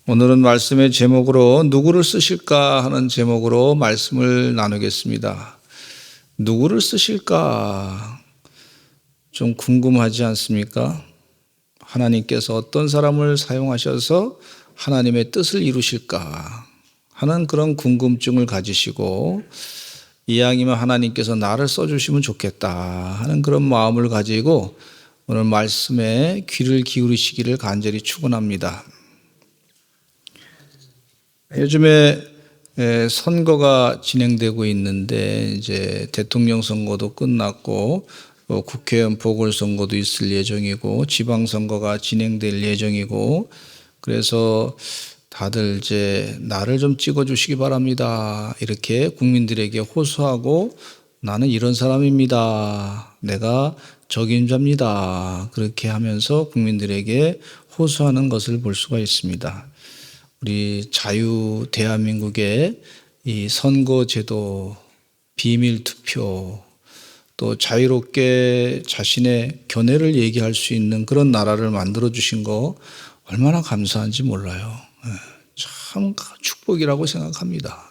오늘은 말씀의 제목으로 누구를 쓰실까 하는 제목으로 말씀을 나누겠습니다. 누구를 쓰실까? 좀 궁금하지 않습니까? 하나님께서 어떤 사람을 사용하셔서 하나님의 뜻을 이루실까 하는 그런 궁금증을 가지시고 이왕이면 하나님께서 나를 써주시면 좋겠다 하는 그런 마음을 가지고 오늘 말씀에 귀를 기울이시기를 간절히 축원합니다. 요즘에 선거가 진행되고 있는데 이제 대통령 선거도 끝났고 국회의원 보궐선거도 있을 예정이고 지방선거가 진행될 예정이고 그래서 다들 이제 나를 좀 찍어주시기 바랍니다. 이렇게 국민들에게 호소하고 나는 이런 사람입니다. 내가 적임자입니다. 그렇게 하면서 국민들에게 호소하는 것을 볼 수가 있습니다. 우리 자유 대한민국의 이 선거제도, 비밀투표, 또 자유롭게 자신의 견해를 얘기할 수 있는 그런 나라를 만들어 주신 거 얼마나 감사한지 몰라요. 참 축복이라고 생각합니다.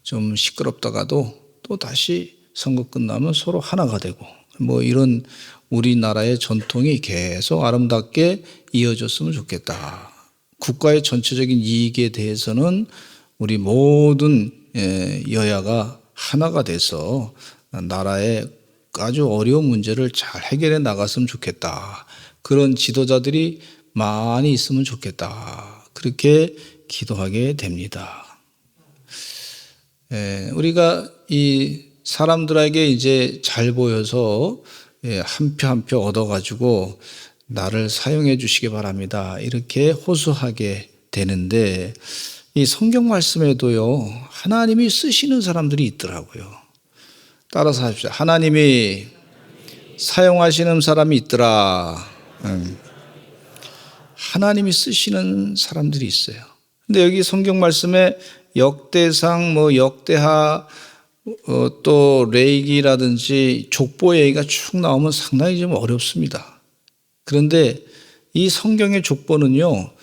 좀 시끄럽다가도 또 다시 선거 끝나면 서로 하나가 되고 뭐 이런 우리나라의 전통이 계속 아름답게 이어졌으면 좋겠다. 국가의 전체적인 이익에 대해서는 우리 모든 여야가 하나가 돼서 나라의 아주 어려운 문제를 잘 해결해 나갔으면 좋겠다. 그런 지도자들이 많이 있으면 좋겠다. 그렇게 기도하게 됩니다. 우리가 이 사람들에게 이제 잘 보여서 한 표 한 표 얻어가지고 나를 사용해 주시기 바랍니다. 이렇게 호소하게 되는데 이 성경 말씀에도요 하나님이 쓰시는 사람들이 있더라고요. 따라서 하십시오. 하나님이 사용하시는 사람이 있더라. 하나님이 쓰시는 사람들이 있어요. 근데 여기 성경 말씀에 역대상, 역대하, 또 레위기라든지 족보 얘기가 쭉 나오면 상당히 좀 어렵습니다. 그런데 이 성경의 족보는요,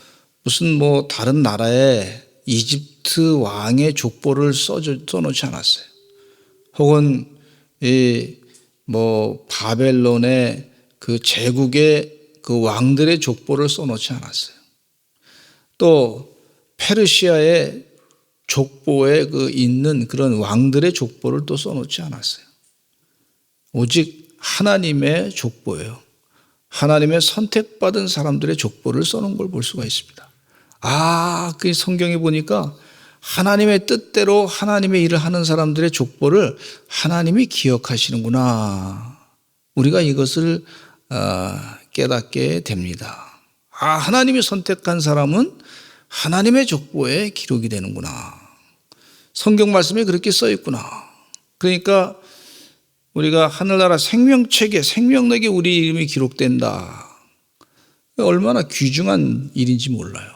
무슨 다른 나라의 이집트 왕의 족보를 써놓지 않았어요. 혹은 바벨론의 그 제국의 그 왕들의 족보를 써놓지 않았어요. 또 페르시아의 족보에 있는 그런 왕들의 족보를 또 써놓지 않았어요. 오직 하나님의 족보예요. 하나님의 선택받은 사람들의 족보를 써놓은 걸 볼 수가 있습니다. 그 성경에 보니까 하나님의 뜻대로 하나님의 일을 하는 사람들의 족보를 하나님이 기억하시는구나. 우리가 이것을 깨닫게 됩니다. 하나님이 선택한 사람은 하나님의 족보에 기록이 되는구나. 성경 말씀에 그렇게 써 있구나. 그러니까 우리가 하늘나라 생명책에 생명록에 우리 이름이 기록된다. 얼마나 귀중한 일인지 몰라요.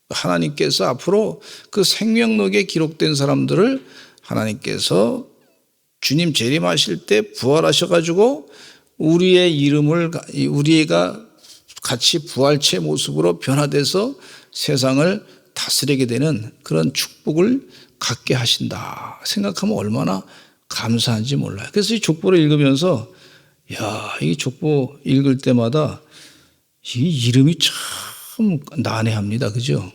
하나님께서 앞으로 그 생명록에 기록된 사람들을 하나님께서 주님 재림하실 때 부활하셔가지고 우리의 이름을 우리가 같이 부활체 모습으로 변화돼서 세상을 다스리게 되는 그런 축복을 갖게 하신다 생각하면 얼마나 감사한지 몰라요. 그래서 이 족보를 읽으면서 이 족보 읽을 때마다 이 이름이 참 난해합니다. 그죠?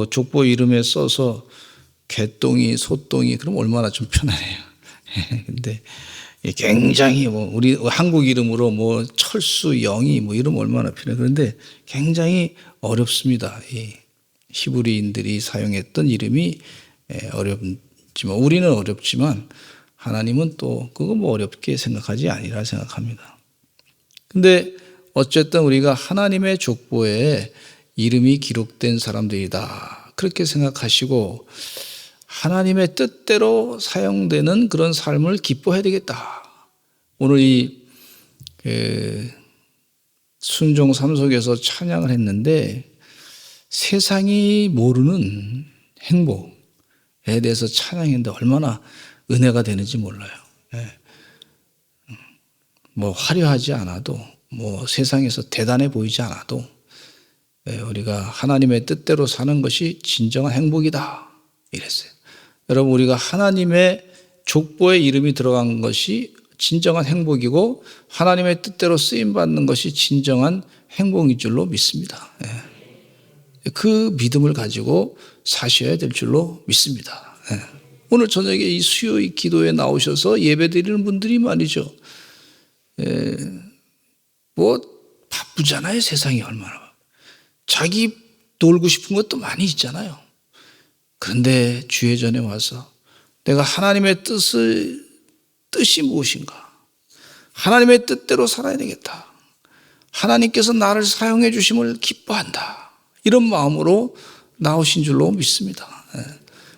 족보 이름에 써서 개똥이, 소똥이 그럼 얼마나 좀 편하네요. 근데 굉장히 우리 한국 이름으로 철수, 영이 이름 얼마나 편해요. 그런데 굉장히 어렵습니다. 이 히브리인들이 사용했던 이름이 어렵지만 우리는 어렵지만 하나님은 또 그거 어렵게 생각하지 아니라 생각합니다. 근데 어쨌든 우리가 하나님의 족보에 이름이 기록된 사람들이다. 그렇게 생각하시고 하나님의 뜻대로 사용되는 그런 삶을 기뻐해야 되겠다. 오늘 이 순종 삼속에서 찬양을 했는데 세상이 모르는 행복에 대해서 찬양했는데 얼마나 은혜가 되는지 몰라요. 화려하지 않아도 세상에서 대단해 보이지 않아도 우리가 하나님의 뜻대로 사는 것이 진정한 행복이다 이랬어요. 여러분, 우리가 하나님의 족보에 이름이 들어간 것이 진정한 행복이고 하나님의 뜻대로 쓰임받는 것이 진정한 행복인 줄로 믿습니다. 그 믿음을 가지고 사셔야 될 줄로 믿습니다. 오늘 저녁에 이 수요일 기도에 나오셔서 예배 드리는 분들이 말이죠. 뭐 바쁘잖아요. 세상이 얼마나. 자기 놀고 싶은 것도 많이 있잖아요. 그런데 주의 전에 와서 내가 하나님의 뜻이 무엇인가? 하나님의 뜻대로 살아야 되겠다. 하나님께서 나를 사용해 주심을 기뻐한다. 이런 마음으로 나오신 줄로 믿습니다.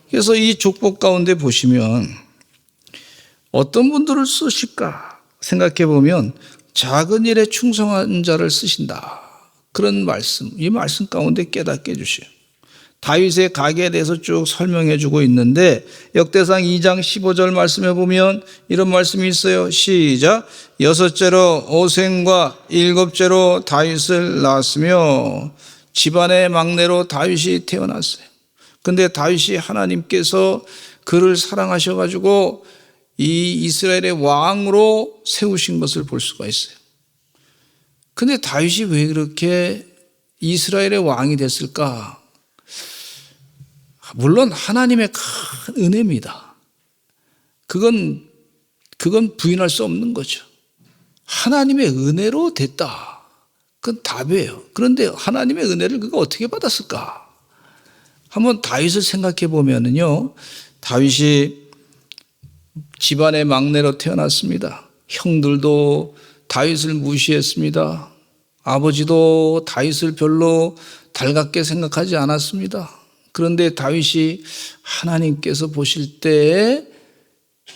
그래서 이 족보 가운데 보시면 어떤 분들을 쓰실까 생각해 보면 작은 일에 충성한 자를 쓰신다. 그런 말씀, 이 말씀 가운데 깨닫게 해주시오. 다윗의 가계에 대해서 쭉 설명해 주고 있는데 역대상 2장 15절 말씀에 보면 이런 말씀이 있어요. 시작. 여섯째로 오생과 일곱째로 다윗을 낳았으며 집안의 막내로 다윗이 태어났어요. 근데 다윗이 하나님께서 그를 사랑하셔가지고 이 이스라엘의 왕으로 세우신 것을 볼 수가 있어요. 근데 다윗이 왜 그렇게 이스라엘의 왕이 됐을까? 물론 하나님의 큰 은혜입니다. 그건 부인할 수 없는 거죠. 하나님의 은혜로 됐다. 그건 답이에요. 그런데 하나님의 은혜를 그가 어떻게 받았을까? 한번 다윗을 생각해 보면은요, 다윗이 집안의 막내로 태어났습니다. 형들도 다윗을 무시했습니다. 아버지도 다윗을 별로 달갑게 생각하지 않았습니다. 그런데 다윗이 하나님께서 보실 때에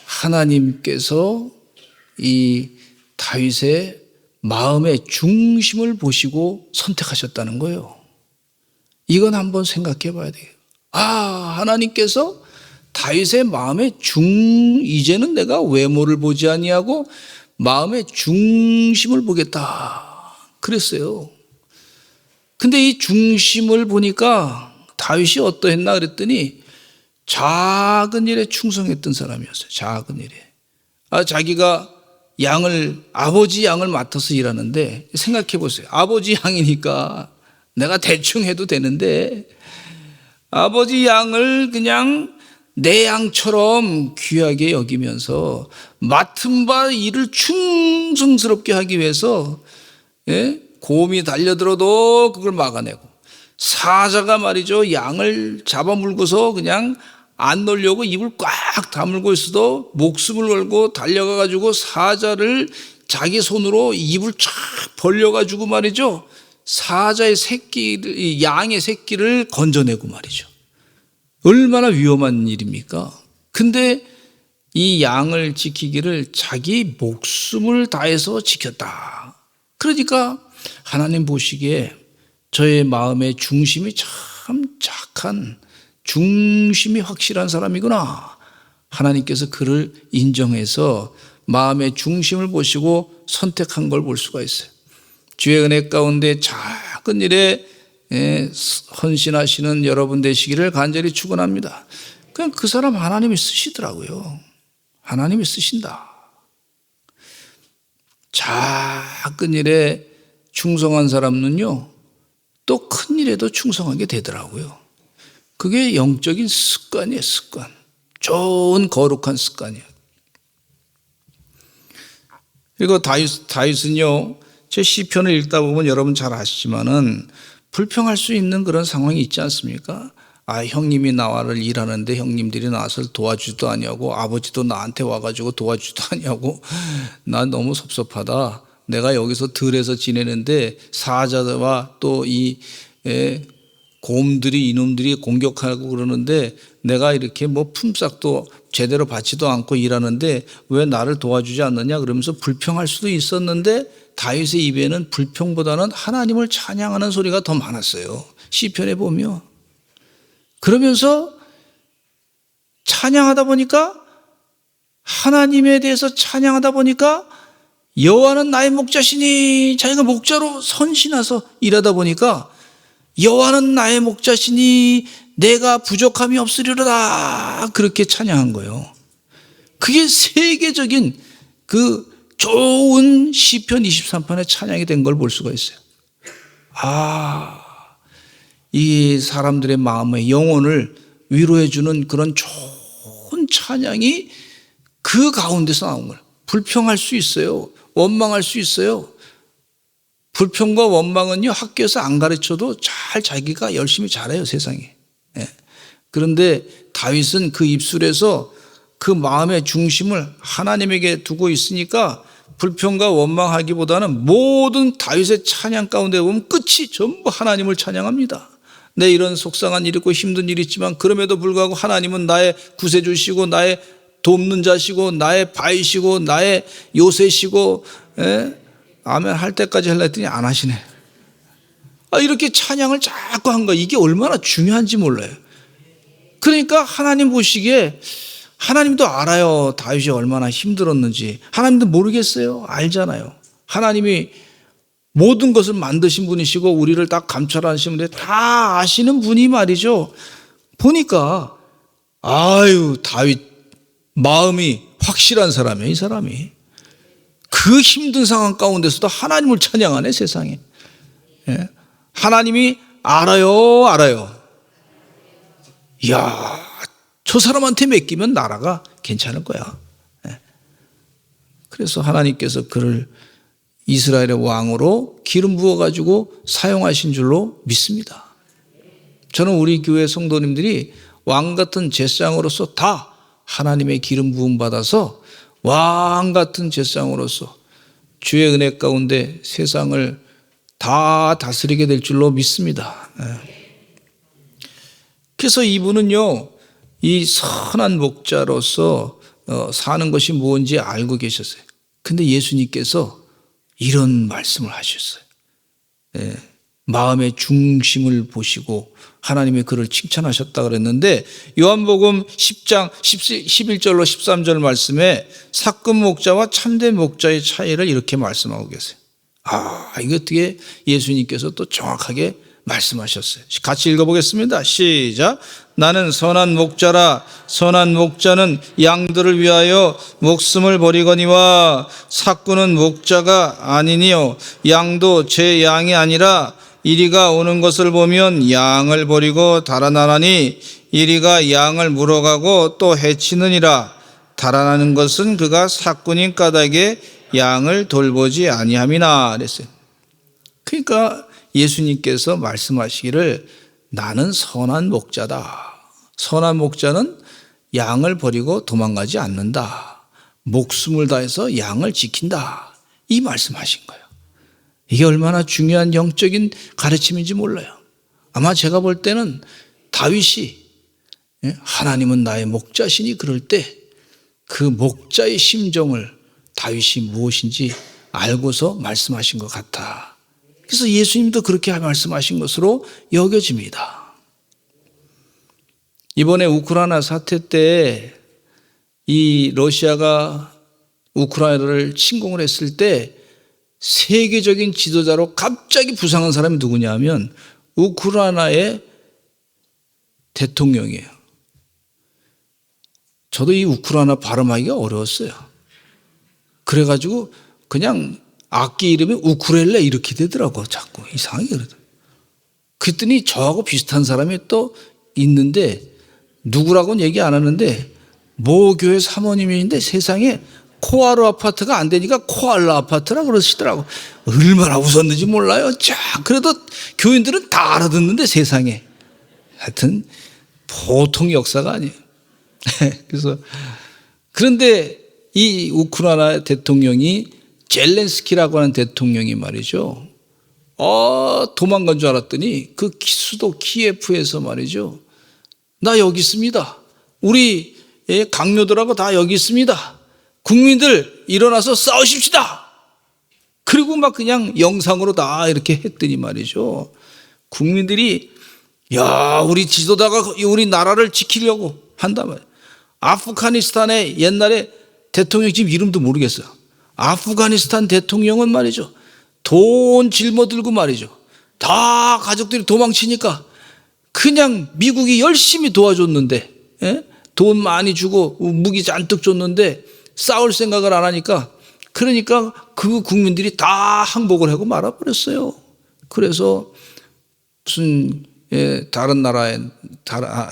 하나님께서 이 다윗의 마음의 중심을 보시고 선택하셨다는 거예요. 이건 한번 생각해 봐야 돼요. 하나님께서 다윗의 마음의 이제는 내가 외모를 보지 아니하고 마음의 중심을 보겠다 그랬어요. 근데 이 중심을 보니까 다윗이 어떠했나 그랬더니 작은 일에 충성했던 사람이었어요. 작은 일에. 자기가 아버지 양을 맡아서 일하는데 생각해 보세요. 아버지 양이니까 내가 대충 해도 되는데 아버지 양을 그냥 내 양처럼 귀하게 여기면서 맡은 바 일을 충성스럽게 하기 위해서 곰이 달려들어도 그걸 막아내고 사자가 말이죠. 양을 잡아물고서 그냥 안 놓으려고 입을 꽉 다물고 있어도 목숨을 걸고 달려가가지고 사자를 자기 손으로 입을 쫙 벌려가지고 말이죠. 양의 새끼를 건져내고 말이죠. 얼마나 위험한 일입니까? 근데 이 양을 지키기를 자기 목숨을 다해서 지켰다. 그러니까 하나님 보시기에 저의 마음의 중심이 참 착한 중심이 확실한 사람이구나. 하나님께서 그를 인정해서 마음의 중심을 보시고 선택한 걸 볼 수가 있어요. 주의 은혜 가운데 작은 일에 헌신하시는 여러분 되시기를 간절히 축원합니다. 그냥 그 사람 하나님이 쓰시더라고요. 하나님이 쓰신다. 작은 일에 충성한 사람은요, 또 큰 일에도 충성하게 되더라고요. 그게 영적인 습관이에요, 습관. 좋은 거룩한 습관이에요. 그리고 다윗은요, 제 시편을 읽다 보면 여러분 잘 아시지만은 불평할 수 있는 그런 상황이 있지 않습니까? 형님이 나와를 일하는데 형님들이 나와서 도와주지도 아니하고 아버지도 나한테 와가지고 도와주지도 아니하고 난 너무 섭섭하다. 내가 여기서 들에서 지내는데 사자와 또 이 곰들이 이놈들이 공격하고 그러는데 내가 이렇게 뭐 품삯도 제대로 받지도 않고 일하는데 왜 나를 도와주지 않느냐 그러면서 불평할 수도 있었는데 다윗의 입에는 불평보다는 하나님을 찬양하는 소리가 더 많았어요. 시편에 보면. 그러면서 찬양하다 보니까 하나님에 대해서 찬양하다 보니까 여호와는 나의 목자시니 자기가 목자로 선신해서 일하다 보니까 여호와는 나의 목자시니 내가 부족함이 없으리로다. 그렇게 찬양한 거예요. 그게 세계적인 그 좋은 시편 23편의 찬양이 된 걸 볼 수가 있어요. 이 사람들의 마음의 영혼을 위로해 주는 그런 좋은 찬양이 그 가운데서 나온 거예요. 불평할 수 있어요. 원망할 수 있어요. 불평과 원망은요, 학교에서 안 가르쳐도 잘 자기가 열심히 잘해요, 세상에. 그런데 다윗은 그 입술에서 그 마음의 중심을 하나님에게 두고 있으니까 불평과 원망하기보다는 모든 다윗의 찬양 가운데 보면 끝이 전부 하나님을 찬양합니다. 내 이런 속상한 일 있고 힘든 일이 있지만 그럼에도 불구하고 하나님은 나의 구세주시고 나의 돕는 자시고 나의 바위시고 나의 요새시고, 아멘 할 때까지 하려 했더니 안 하시네. 이렇게 찬양을 자꾸 한 거야. 이게 얼마나 중요한지 몰라요. 그러니까 하나님 보시기에 하나님도 알아요. 다윗이 얼마나 힘들었는지. 하나님도 모르겠어요. 알잖아요. 하나님이 모든 것을 만드신 분이시고 우리를 딱 감찰하시는 분인데 다 아시는 분이 말이죠. 보니까 다윗 마음이 확실한 사람이에요. 이 사람이. 그 힘든 상황 가운데서도 하나님을 찬양하네, 세상에. 하나님이 알아요. 이야, 저 사람한테 맡기면 나라가 괜찮을 거야. 그래서 하나님께서 그를 이스라엘의 왕으로 기름 부어가지고 사용하신 줄로 믿습니다. 저는 우리 교회 성도님들이 왕 같은 제사장으로서 다 하나님의 기름 부음 받아서 왕 같은 제사장으로서 주의 은혜 가운데 세상을 다 다스리게 될 줄로 믿습니다. 그래서 이분은요, 이 선한 목자로서 사는 것이 뭔지 알고 계셨어요. 근데 예수님께서 이런 말씀을 하셨어요. 마음의 중심을 보시고 하나님이 그를 칭찬하셨다 그랬는데, 요한복음 10장 11절로 13절 말씀에 삭금 목자와 참된 목자의 차이를 이렇게 말씀하고 계세요. 이거 어떻게 예수님께서 또 정확하게 말씀하셨어요. 같이 읽어보겠습니다. 시작. 나는 선한 목자라. 선한 목자는 양들을 위하여 목숨을 버리거니와 삭구는 목자가 아니니요 양도 제 양이 아니라 이리가 오는 것을 보면 양을 버리고 달아나라니 이리가 양을 물어가고 또 해치느니라. 달아나는 것은 그가 삭군인 까닭에 양을 돌보지 아니함이나 그랬어요. 그러니까 예수님께서 말씀하시기를 나는 선한 목자다. 선한 목자는 양을 버리고 도망가지 않는다. 목숨을 다해서 양을 지킨다. 이 말씀하신 거예요. 이게 얼마나 중요한 영적인 가르침인지 몰라요. 아마 제가 볼 때는 다윗이 하나님은 나의 목자시니 그럴 때 그 목자의 심정을 다윗이 무엇인지 알고서 말씀하신 것 같아. 그래서 예수님도 그렇게 말씀하신 것으로 여겨집니다. 이번에 우크라이나 사태 때 이 러시아가 우크라이나를 침공을 했을 때 세계적인 지도자로 갑자기 부상한 사람이 누구냐면 우크라이나의 대통령이에요. 저도 이 우크라이나 발음하기가 어려웠어요. 그래가지고 그냥 악기 이름이 우쿠렐레 이렇게 되더라고. 자꾸 이상하게 그러더라고요. 그랬더니 저하고 비슷한 사람이 또 있는데 누구라고는 얘기 안 하는데 모 교회 사모님인데 세상에 코아르 아파트가 안 되니까 코알라 아파트라 그러시더라고. 얼마나 웃었는지 몰라요. 자, 그래도 교인들은 다 알아듣는데 세상에. 하여튼 보통 역사가 아니에요. 그래서 그런데 이 우크라이나 대통령이 젤렌스키라고 하는 대통령이 말이죠. 도망간 줄 알았더니 그 수도 키예프에서 말이죠. 나 여기 있습니다. 우리 강요들하고 다 여기 있습니다. 국민들 일어나서 싸우십시다. 그리고 막 그냥 영상으로 다 이렇게 했더니 말이죠. 국민들이 우리 지도자가 우리 나라를 지키려고 한단 말이에요. 아프가니스탄의 옛날에 대통령 지금 이름도 모르겠어요. 아프가니스탄 대통령은 말이죠. 돈 짊어들고 말이죠. 다 가족들이 도망치니까 그냥 미국이 열심히 도와줬는데, 예? 돈 많이 주고 무기 잔뜩 줬는데 싸울 생각을 안 하니까, 그러니까 그 국민들이 다 항복을 하고 말아버렸어요. 그래서 무슨 다른 나라의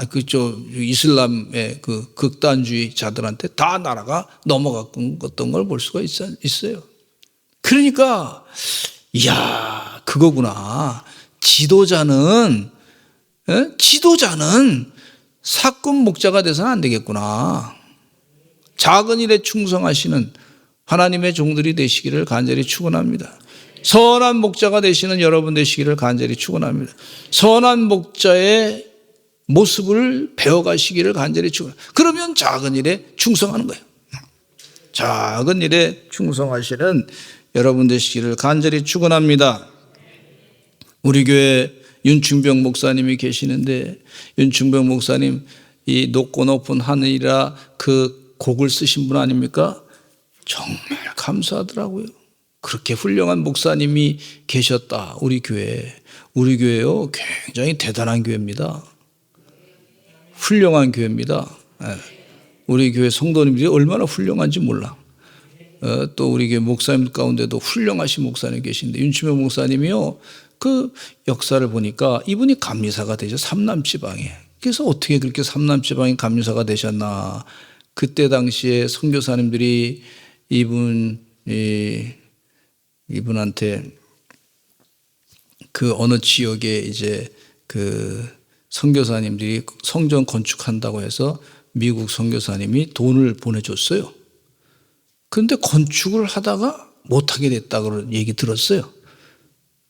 그쪽 이슬람의 그 극단주의자들한테 다 나라가 넘어갔던 걸 볼 수가 있어요. 그러니까 이야, 그거구나. 지도자는 사건 목자가 돼서는 안 되겠구나. 작은 일에 충성하시는 하나님의 종들이 되시기를 간절히 축원합니다. 선한 목자가 되시는 여러분 되시기를 간절히 축원합니다. 선한 목자의 모습을 배워가시기를 간절히 축원합니다. 그러면 작은 일에 충성하는 거예요. 작은 일에 충성하시는 여러분 되시기를 간절히 축원합니다. 우리 교회 윤충병 목사님이 계시는데, 윤충병 목사님 이 높고 높은 하늘이라 그 곡을 쓰신 분 아닙니까? 정말 감사하더라고요. 그렇게 훌륭한 목사님이 계셨다. 우리 교회요 굉장히 대단한 교회입니다. 훌륭한 교회입니다. 우리 교회 성도님들이 얼마나 훌륭한지 몰라. 또 우리 교회 목사님 가운데도 훌륭하신 목사님 계신데, 윤충병 목사님이요, 그 역사를 보니까 이분이 감리사가 되죠. 삼남지방에. 그래서 어떻게 그렇게 삼남지방에 감리사가 되셨나. 그때 당시에 선교사님들이 이분한테 그 어느 지역에 이제 그 선교사님들이 성전 건축한다고 해서 미국 선교사님이 돈을 보내줬어요. 그런데 건축을 하다가 못하게 됐다고 얘기 들었어요.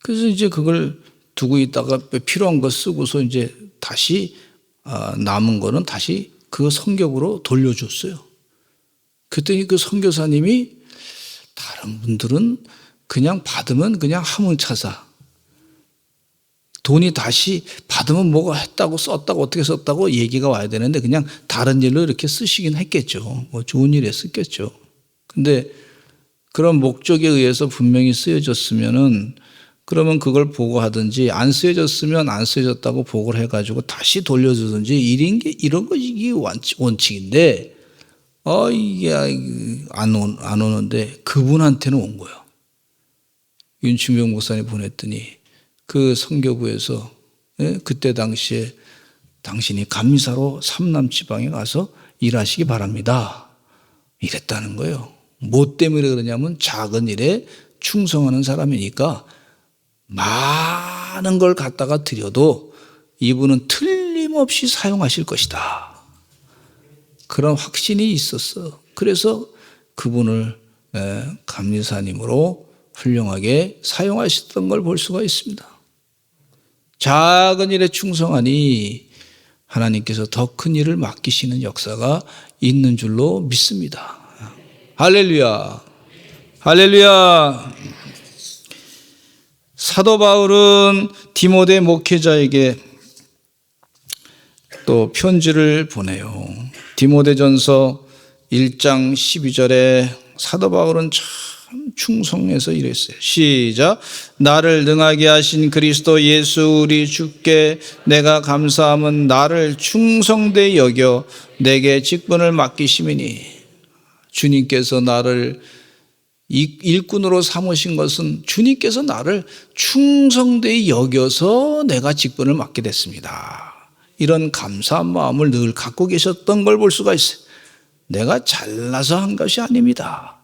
그래서 이제 그걸 두고 있다가 필요한 거 쓰고서 이제 다시 남은 거는 다시 그 성격으로 돌려줬어요. 그랬더니 그 선교사님이, 다른 분들은 그냥 받으면 그냥 하문차사, 돈이 다시 받으면 뭐가 했다고 썼다고 어떻게 썼다고 얘기가 와야 되는데 그냥 다른 일로 이렇게 쓰시긴 했겠죠. 뭐 좋은 일에 썼겠죠. 근데 그런 목적에 의해서 분명히 쓰여졌으면은, 그러면 그걸 보고하든지, 안 쓰여졌으면 안 쓰여졌다고 보고를 해가지고 다시 돌려주든지, 이런 것이 이게 원칙인데, 이게 안 오는데 그분한테는 온 거예요. 윤충병 목사님 보냈더니 그 선교부에서, 그때 당시에 당신이 감리사로 삼남지방에 가서 일하시기 바랍니다, 이랬다는 거예요. 뭐 때문에 그러냐면 작은 일에 충성하는 사람이니까 많은 걸 갖다가 드려도 이분은 틀림없이 사용하실 것이다, 그런 확신이 있었어. 그래서 그분을 감리사님으로 훌륭하게 사용하셨던 걸 볼 수가 있습니다. 작은 일에 충성하니 하나님께서 더 큰 일을 맡기시는 역사가 있는 줄로 믿습니다. 할렐루야, 할렐루야. 사도 바울은 디모데 목회자에게 또 편지를 보내요. 디모데전서 1장 12절에 사도 바울은 참 충성해서 이랬어요. 시작. 나를 능하게 하신 그리스도 예수 우리 주께 내가 감사함은 나를 충성되이 여겨 내게 직분을 맡기심이니. 주님께서 나를 일꾼으로 삼으신 것은 주님께서 나를 충성되이 여겨서 내가 직분을 맡게 됐습니다. 이런 감사한 마음을 늘 갖고 계셨던 걸 볼 수가 있어요. 내가 잘나서 한 것이 아닙니다.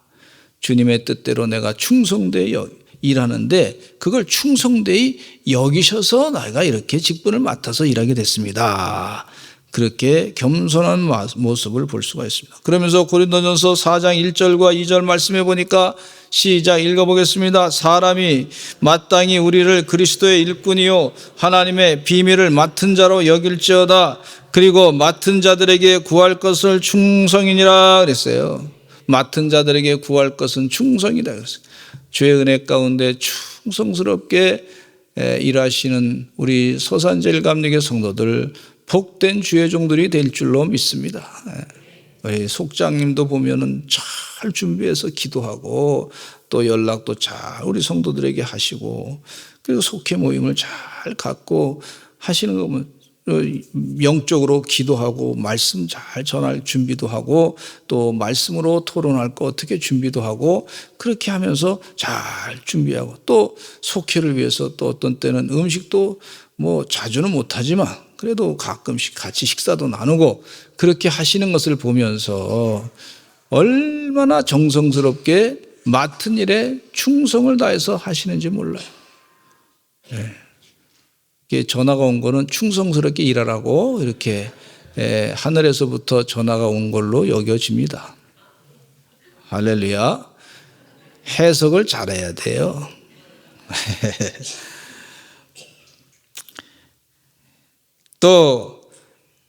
주님의 뜻대로 내가 충성되이 일하는데 그걸 충성되이 여기셔서 내가 이렇게 직분을 맡아서 일하게 됐습니다. 그렇게 겸손한 모습을 볼 수가 있습니다. 그러면서 고린도전서 4장 1절과 2절 말씀해 보니까 시작 읽어보겠습니다. 사람이 마땅히 우리를 그리스도의 일꾼이요 하나님의 비밀을 맡은 자로 여길지어다. 그리고 맡은 자들에게 구할 것을 충성이니라 그랬어요. 맡은 자들에게 구할 것은 충성이다 그랬어요. 주의 은혜 가운데 충성스럽게 일하시는 우리 서산제일감리교 성도들, 복된 주의 종들이 될 줄로 믿습니다. 우리 속장님도 보면은 잘 준비해서 기도하고 또 연락도 잘 우리 성도들에게 하시고, 그리고 속회 모임을 잘 갖고 하시는 거 보면 영적으로 기도하고 말씀 잘 전할 준비도 하고 또 말씀으로 토론할 거 어떻게 준비도 하고 그렇게 하면서 잘 준비하고 또 속회를 위해서 또 어떤 때는 음식도 뭐 자주는 못하지만 그래도 가끔씩 같이 식사도 나누고 그렇게 하시는 것을 보면서 얼마나 정성스럽게 맡은 일에 충성을 다해서 하시는지 몰라요. 전화가 온 거는 충성스럽게 일하라고 이렇게 하늘에서부터 전화가 온 걸로 여겨집니다. 할렐루야. 해석을 잘해야 돼요. 또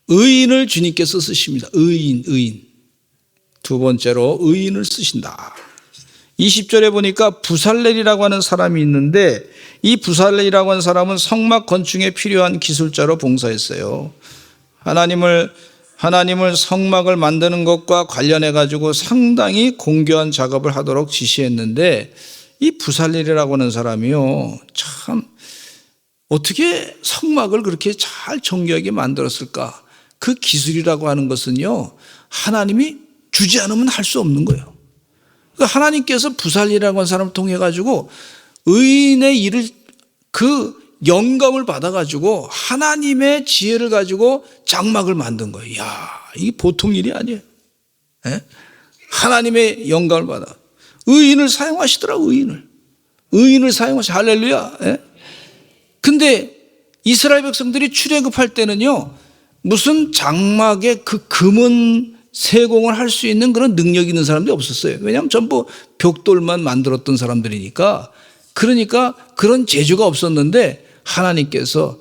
의인을 주님께서 쓰십니다. 의인. 두 번째로 의인을 쓰신다. 20절에 보니까 부살렐이라고 하는 사람이 있는데 이 부살렐이라고 하는 사람은 성막 건축에 필요한 기술자로 봉사했어요. 하나님을 성막을 만드는 것과 관련해 가지고 상당히 공교한 작업을 하도록 지시했는데 이 부살렐이라고 하는 사람이요, 참 어떻게 성막을 그렇게 잘 정교하게 만들었을까? 그 기술이라고 하는 것은요, 하나님이 주지 않으면 할 수 없는 거예요. 하나님께서 부살렐이라고 하는 사람을 통해 가지고 의인의 일을 그 영감을 받아 가지고 하나님의 지혜를 가지고 장막을 만든 거예요. 이야, 이게 보통 일이 아니에요. 하나님의 영감을 받아 의인을 사용하시더라고. 의인을 사용하시. 할렐루야. 근데 이스라엘 백성들이 출애굽할 때는요, 무슨 장막에 그 금은 세공을 할 수 있는 그런 능력이 있는 사람들이 없었어요. 왜냐하면 전부 벽돌만 만들었던 사람들이니까. 그러니까 그런 재주가 없었는데 하나님께서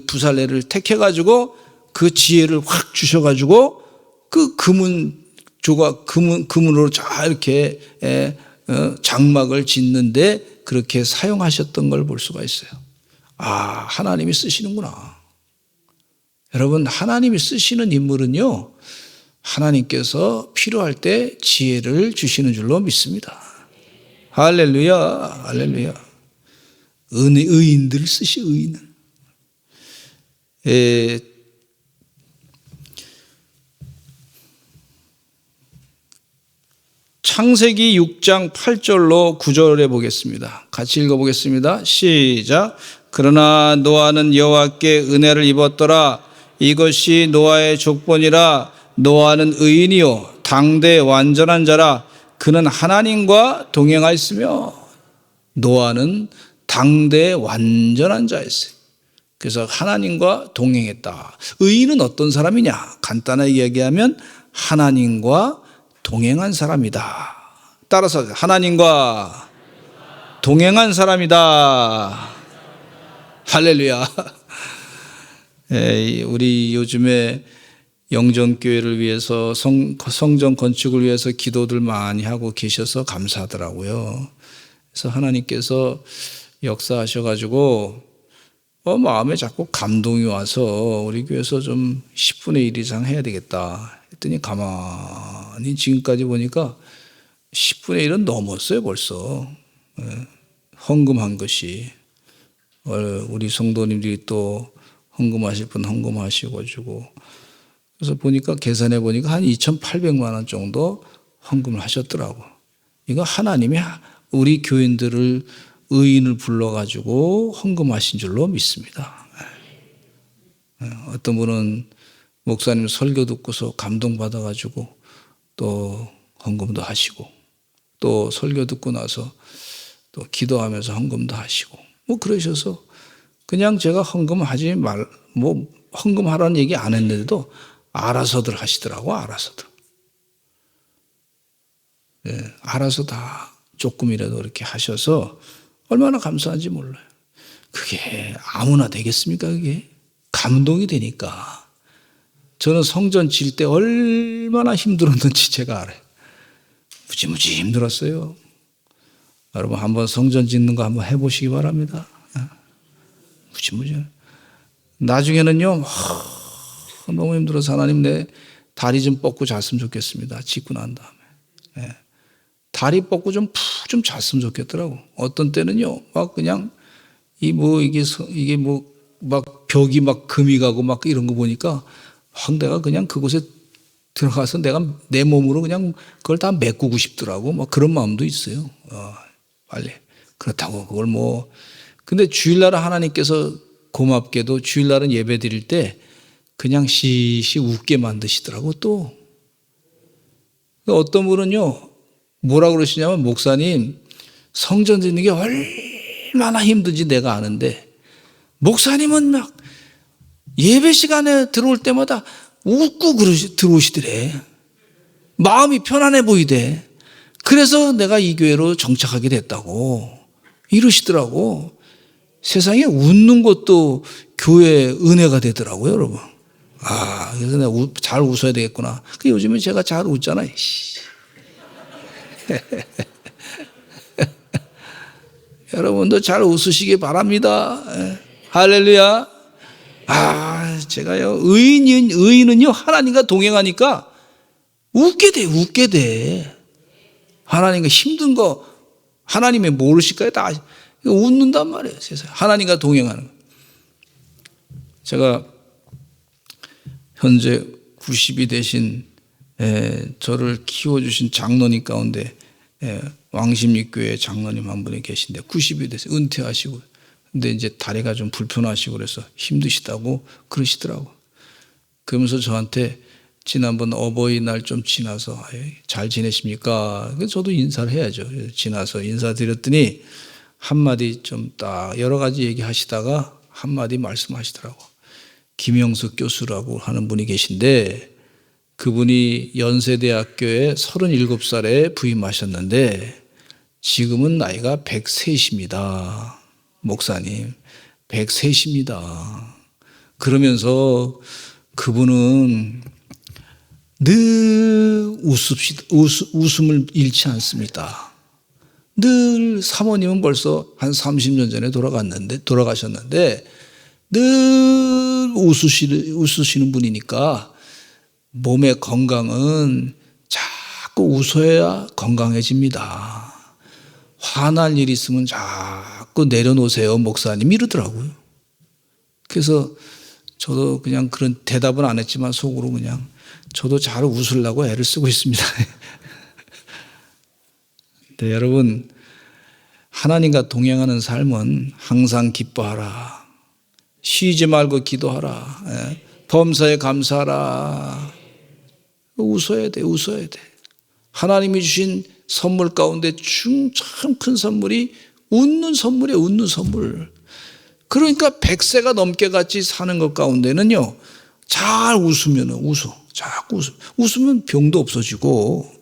부살렐을 택해가지고 그 지혜를 확 주셔가지고 그 금은으로 잘 이렇게 장막을 짓는데 그렇게 사용하셨던 걸 볼 수가 있어요. 아, 하나님이 쓰시는구나. 여러분, 하나님이 쓰시는 인물은요, 하나님께서 필요할 때 지혜를 주시는 줄로 믿습니다. 할렐루야, 할렐루야. 의인들을 의인을. 창세기 6장 8절로 9절에 보겠습니다. 같이 읽어보겠습니다. 시작. 그러나 노아는 여호와께 은혜를 입었더라. 이것이 노아의 족본이라. 노아는 의인이요 당대 완전한 자라. 그는 하나님과 동행하였으며. 노아는 당대 완전한 자였어요. 그래서 하나님과 동행했다. 의인은 어떤 사람이냐? 간단하게 이야기하면 하나님과 동행한 사람이다. 따라서 하나님과 동행한 사람이다. 할렐루야. 우리 요즘에 영전교회를 위해서 성전 건축을 위해서 기도들 많이 하고 계셔서 감사하더라고요. 그래서 하나님께서 역사하셔가지고 마음에 자꾸 감동이 와서 우리 교회에서 좀 10분의 1 이상 해야 되겠다 했더니 가만히 지금까지 보니까 10분의 1은 넘었어요 벌써. 헌금한 것이. 우리 성도님들이 또 헌금하실 분 헌금하시고 그래서 보니까 계산해 보니까 한 2,800만 원 정도 헌금을 하셨더라고. 이거 하나님이 우리 교인들을 의인을 불러가지고 헌금하신 줄로 믿습니다. 어떤 분은 목사님 설교 듣고서 감동받아가지고 또 헌금도 하시고 또 설교 듣고 나서 또 기도하면서 헌금도 하시고 뭐 그러셔서 그냥 제가 헌금하라는 얘기 안 했는데도 알아서들 하시더라고. 알아서 다 조금이라도 이렇게 하셔서 얼마나 감사한지 몰라요. 그게 아무나 되겠습니까? 그게 감동이 되니까. 저는 성전 질 때 얼마나 힘들었는지 제가 알아요. 무지무지 힘들었어요. 여러분 한번 성전 짓는 거 한번 해보시기 바랍니다. 무지무지. 나중에는요, 너무 힘들어서 하나님 내 다리 좀 뻗고 잤으면 좋겠습니다. 짓고 난 다음에. 다리 뻗고 좀 푹 좀 잤으면 좋겠더라고. 어떤 때는요, 막 그냥 이게 막 벽이 막 금이 가고 막 이런 거 보니까 확 내가 그냥 그곳에 들어가서 내가 내 몸으로 그냥 그걸 다 메꾸고 싶더라고. 막 그런 마음도 있어요. 빨리. 그렇다고 그걸 근데 주일날은 하나님께서 고맙게도 주일날은 예배 드릴 때 그냥 시시 웃게 만드시더라고 또. 어떤 분은요, 뭐라고 그러시냐면, 목사님, 성전 짓는 게 얼마나 힘든지 내가 아는데, 목사님은 막 예배 시간에 들어올 때마다 웃고 들어오시더래. 마음이 편안해 보이대. 그래서 내가 이 교회로 정착하게 됐다고 이러시더라고. 세상에 웃는 것도 교회의 은혜가 되더라고요, 여러분. 그래서 내가 잘 웃어야 되겠구나. 요즘은 제가 잘 웃잖아요. 여러분도 잘 웃으시기 바랍니다. 할렐루야. 제가요, 의인은요, 하나님과 동행하니까 웃게 돼. 하나님과 힘든 거, 하나님이 모르실까요? 다 웃는단 말이에요, 세상에. 하나님과 동행하는 거. 제가 현재 90이 되신 저를 키워주신 장로님 가운데 왕십리교회 장로님 한 분이 계신데 90이 돼서 은퇴하시고, 근데 이제 다리가 좀 불편하시고 그래서 힘드시다고 그러시더라고. 그러면서 저한테 지난번 어버이날 좀 지나서 잘 지내십니까? 그래서 저도 인사를 해야죠. 지나서 인사드렸더니 한마디 좀 딱 여러 가지 얘기하시다가 한마디 말씀하시더라고. 김영석 교수라고 하는 분이 계신데, 그분이 연세대학교에 37살에 부임하셨는데 지금은 나이가 103입니다. 목사님 103입니다. 그러면서 그분은 늘 웃음을 잃지 않습니다. 늘 사모님은 벌써 한 30년 전에 돌아가셨는데 늘 웃으시는 분이니까 몸의 건강은 자꾸 웃어야 건강해집니다. 화날 일 있으면 자꾸 내려놓으세요, 목사님 이러더라고요. 그래서 저도 그냥 그런 대답은 안 했지만 속으로 그냥 저도 잘 웃으려고 애를 쓰고 있습니다. 네, 여러분, 하나님과 동행하는 삶은 항상 기뻐하라, 쉬지 말고 기도하라, 범사에 감사하라. 웃어야 돼. 하나님이 주신 선물 가운데 참 큰 선물이 웃는 선물이에요, 웃는 선물. 그러니까 100세가 넘게 같이 사는 것 가운데는요, 잘 자꾸 웃으면 병도 없어지고,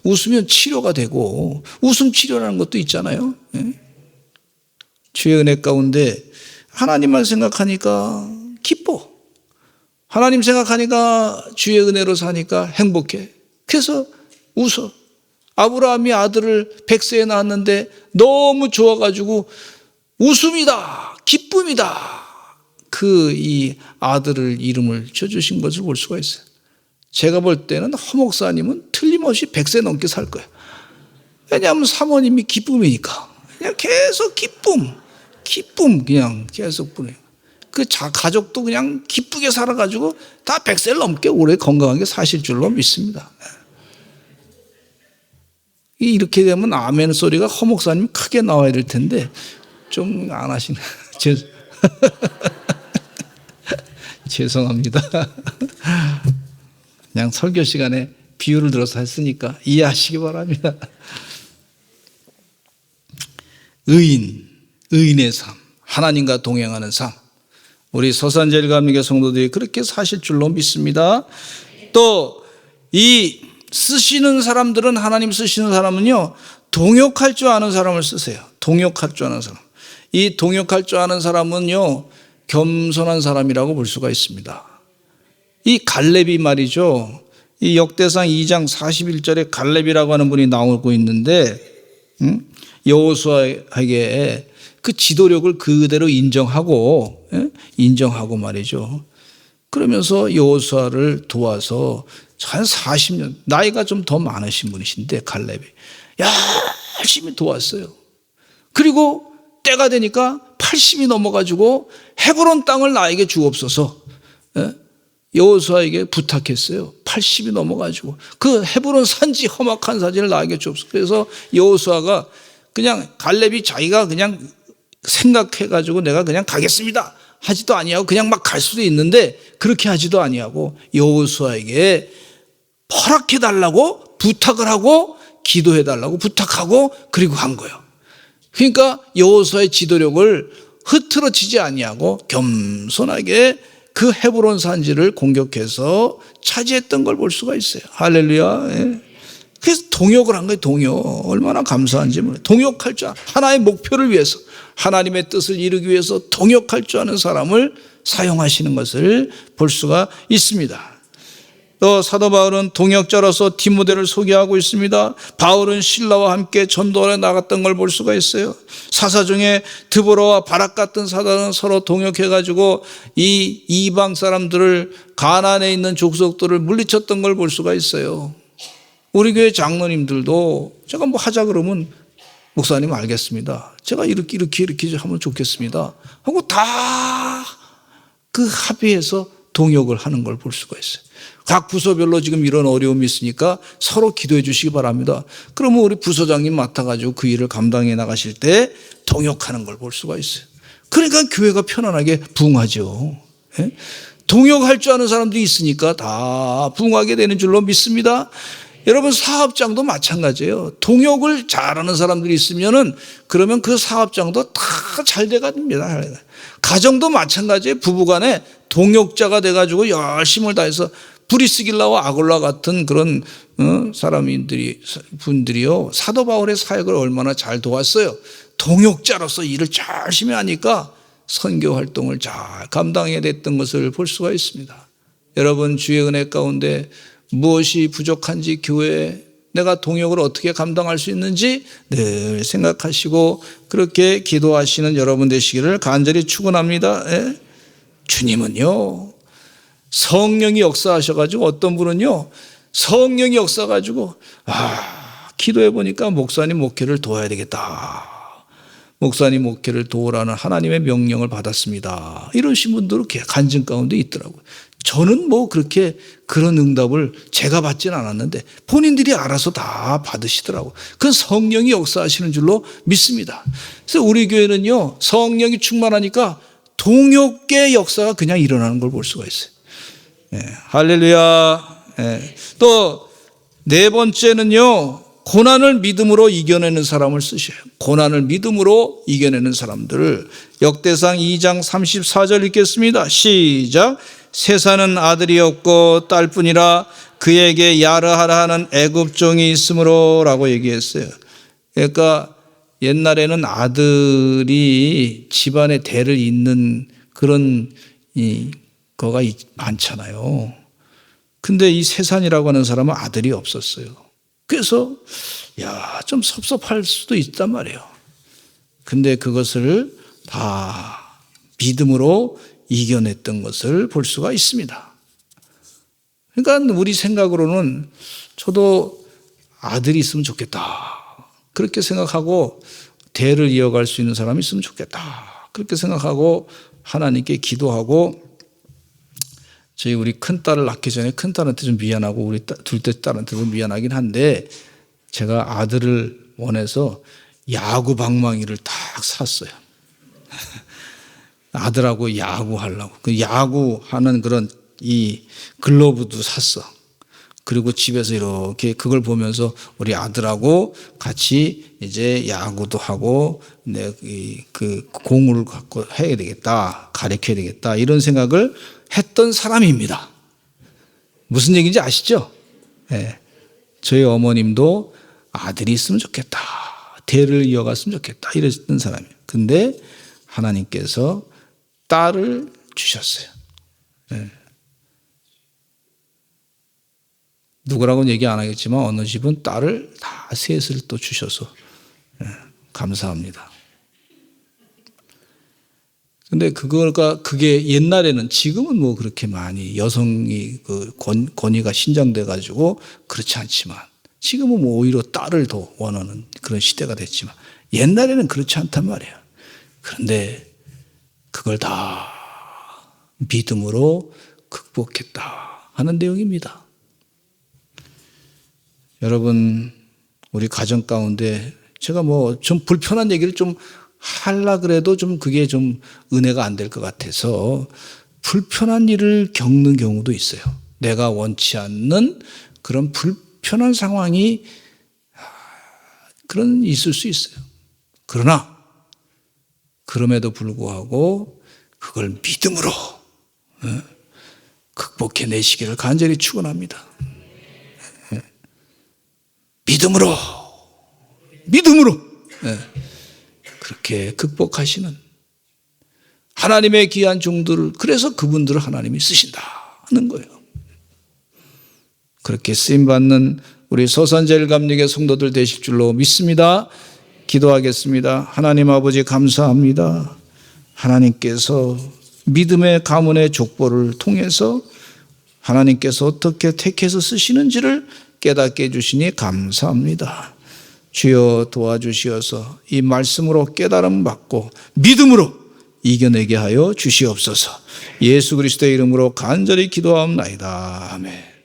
웃으면 치료가 되고, 웃음 치료라는 것도 있잖아요. 주의 은혜 가운데 하나님만 생각하니까 기뻐. 하나님 생각하니까 주의 은혜로 사니까 행복해. 그래서 웃어. 아브라함이 아들을 100세에 낳았는데 너무 좋아가지고 웃음이다, 기쁨이다. 이 아들을 이름을 줘주신 것을 볼 수가 있어요. 제가 볼 때는 허 목사님은 틀림없이 100세 넘게 살 거예요. 왜냐하면 사모님이 기쁨이니까. 그냥 계속 기쁨 그냥 계속 보내요. 가족도 그냥 기쁘게 살아가지고 다 100세를 넘게 오래 건강하게 사실 줄로 믿습니다. 이렇게 되면 아멘 소리가 허 목사님 크게 나와야 될 텐데 좀 안 하시네. 죄송합니다. 그냥 설교 시간에 비유를 들어서 했으니까 이해하시기 바랍니다. 의인의 삶, 하나님과 동행하는 삶. 우리 서산제일감리교 성도들이 그렇게 사실 줄로 믿습니다. 또 이 쓰시는 사람들은, 하나님 쓰시는 사람은요, 동역할 줄 아는 사람을 쓰세요. 동역할 줄 아는 사람. 이 동역할 줄 아는 사람은요, 겸손한 사람이라고 볼 수가 있습니다. 이 갈렙이 말이죠, 이 역대상 2장 41절에 갈렙이라고 하는 분이 나오고 있는데, 여호수아에게 그 지도력을 그대로 인정하고 말이죠. 그러면서 여호수아를 도와서 한 40년, 나이가 좀 더 많으신 분이신데 갈렙이, 야, 열심히 도왔어요. 그리고 때가 되니까 80이 넘어가지고 헤브론 땅을 나에게 주옵소서. 여호수아에게 부탁했어요. 80이 넘어가지고 그 헤브론 산지, 험악한 산지를 나에게 주옵소서. 그래서 여호수아가 그냥 갈렙이 자기가 그냥 생각해가지고 내가 그냥 가겠습니다 하지도 아니하고 그냥 막 갈 수도 있는데 그렇게 하지도 아니하고 여호수아에게 허락해달라고 부탁을 하고 기도해달라고 부탁하고 그리고 한 거예요. 그러니까 여호수아의 지도력을 흐트러지지 아니하고 겸손하게 그 헤브론 산지를 공격해서 차지했던 걸 볼 수가 있어요. 할렐루야. 예. 그래서 동역을 한 거예요. 동역. 얼마나 감사한지 몰라요. 동역할 줄 하나의 목표를 위해서 하나님의 뜻을 이루기 위해서 동역할 줄 아는 사람을 사용하시는 것을 볼 수가 있습니다. 또 사도 바울은 동역자로서 디모데를 소개하고 있습니다. 바울은 실라와 함께 전도하러 나갔던 걸 볼 수가 있어요. 사사 중에 드보라와 바락 같은 사도는 서로 동역해가지고 이 이방 사람들을 가나안에 있는 족속들을 물리쳤던 걸 볼 수가 있어요. 우리 교회 장로님들도 제가 뭐 하자 그러면 목사님 알겠습니다. 제가 이렇게 하면 좋겠습니다. 하고 다 그 합의해서 동역을 하는 걸 볼 수가 있어요. 각 부서별로 지금 이런 어려움이 있으니까 서로 기도해 주시기 바랍니다. 그러면 우리 부서장님 맡아가지고 그 일을 감당해 나가실 때 동역하는 걸 볼 수가 있어요. 그러니까 교회가 편안하게 부흥하죠. 예? 동역할 줄 아는 사람들이 있으니까 다 부흥하게 되는 줄로 믿습니다. 여러분 사업장도 마찬가지예요. 동역을 잘하는 사람들이 있으면은 그러면 그 사업장도 다 잘 돼가 됩니다. 가정도 마찬가지예요. 부부간에 동역자가 돼가지고 열심을 다해서 브리스길라와 아골라 같은 그런 분들이요 사도 바울의 사역을 얼마나 잘 도왔어요. 동역자로서 일을 열심히 하니까 선교 활동을 잘 감당해 냈던 것을 볼 수가 있습니다. 여러분 주의 은혜 가운데 무엇이 부족한지 교회에 내가 동역을 어떻게 감당할 수 있는지 늘 생각하시고 그렇게 기도하시는 여러분 되시기를 간절히 축원합니다. 예? 주님은요 성령이 역사하셔가지고 어떤 분은요 성령이 역사가지고 기도해 보니까 목사님 목회를 도와야 되겠다. 목사님 목회를 도우라는 하나님의 명령을 받았습니다. 이러신 분들은 간증 가운데 있더라고요. 저는 뭐 그렇게 그런 응답을 제가 받지는 않았는데 본인들이 알아서 다 받으시더라고요. 그건 성령이 역사하시는 줄로 믿습니다. 그래서 우리 교회는요 성령이 충만하니까 동역의 역사가 그냥 일어나는 걸 볼 수가 있어요. 예, 할렐루야. 예. 또 네 번째는요 고난을 믿음으로 이겨내는 사람을 쓰셔요. 고난을 믿음으로 이겨내는 사람들을 역대상 2장 34절 읽겠습니다. 시작. 세사는 아들이 없고 딸뿐이라 그에게 야르하라 하는 애굽 종이 있으므로 라고 얘기했어요. 그러니까 옛날에는 아들이 집안의 대를 잇는 그런 거가 많잖아요. 근데 이 세산이라고 하는 사람은 아들이 없었어요. 그래서 좀 섭섭할 수도 있단 말이에요. 근데 그것을 다 믿음으로 이겨냈던 것을 볼 수가 있습니다. 그러니까 우리 생각으로는 저도 아들이 있으면 좋겠다. 그렇게 생각하고 대를 이어갈 수 있는 사람이 있으면 좋겠다. 그렇게 생각하고 하나님께 기도하고 저희 우리 큰딸을 낳기 전에 큰딸한테 좀 미안하고 우리 둘째 딸한테도 미안하긴 한데 제가 아들을 원해서 야구 방망이를 딱 샀어요. 아들하고 야구하려고. 그 야구하는 그런 이 글러브도 샀어. 그리고 집에서 이렇게 그걸 보면서 우리 아들하고 같이 이제 야구도 하고 그 공을 갖고 해야 되겠다. 가르쳐야 되겠다. 이런 생각을 했던 사람입니다. 무슨 얘기인지 아시죠? 네. 저희 어머님도 아들이 있으면 좋겠다. 대를 이어갔으면 좋겠다. 이랬던 사람이에요. 근데 하나님께서 딸을 주셨어요. 네. 누구라고는 얘기 안 하겠지만 어느 집은 딸을 다 셋을 또 주셔서 감사합니다. 근데 그게 옛날에는 지금은 뭐 그렇게 많이 여성이 그 권위가 신장돼 가지고 그렇지 않지만 지금은 뭐 오히려 딸을 더 원하는 그런 시대가 됐지만 옛날에는 그렇지 않단 말이에요. 그런데 그걸 다 믿음으로 극복했다 하는 내용입니다. 여러분, 우리 가정 가운데 제가 뭐 좀 불편한 얘기를 좀 하려 그래도 좀 그게 좀 은혜가 안 될 것 같아서 불편한 일을 겪는 경우도 있어요. 내가 원치 않는 그런 불편한 상황이 그런 있을 수 있어요. 그러나 그럼에도 불구하고 그걸 믿음으로 극복해내시기를 간절히 축원합니다. 믿음으로 그렇게 극복하시는 하나님의 귀한 종들을, 그래서 그분들을 하나님이 쓰신다는 거예요. 그렇게 쓰임받는 우리 서산제일감리교 성도들 되실 줄로 믿습니다. 기도하겠습니다. 하나님 아버지 감사합니다. 하나님께서 믿음의 가문의 족보를 통해서 하나님께서 어떻게 택해서 쓰시는지를 깨닫게 해주시니 감사합니다. 주여 도와주시어서 이 말씀으로 깨달음 받고 믿음으로 이겨내게 하여 주시옵소서. 예수 그리스도의 이름으로 간절히 기도하옵나이다. 아멘.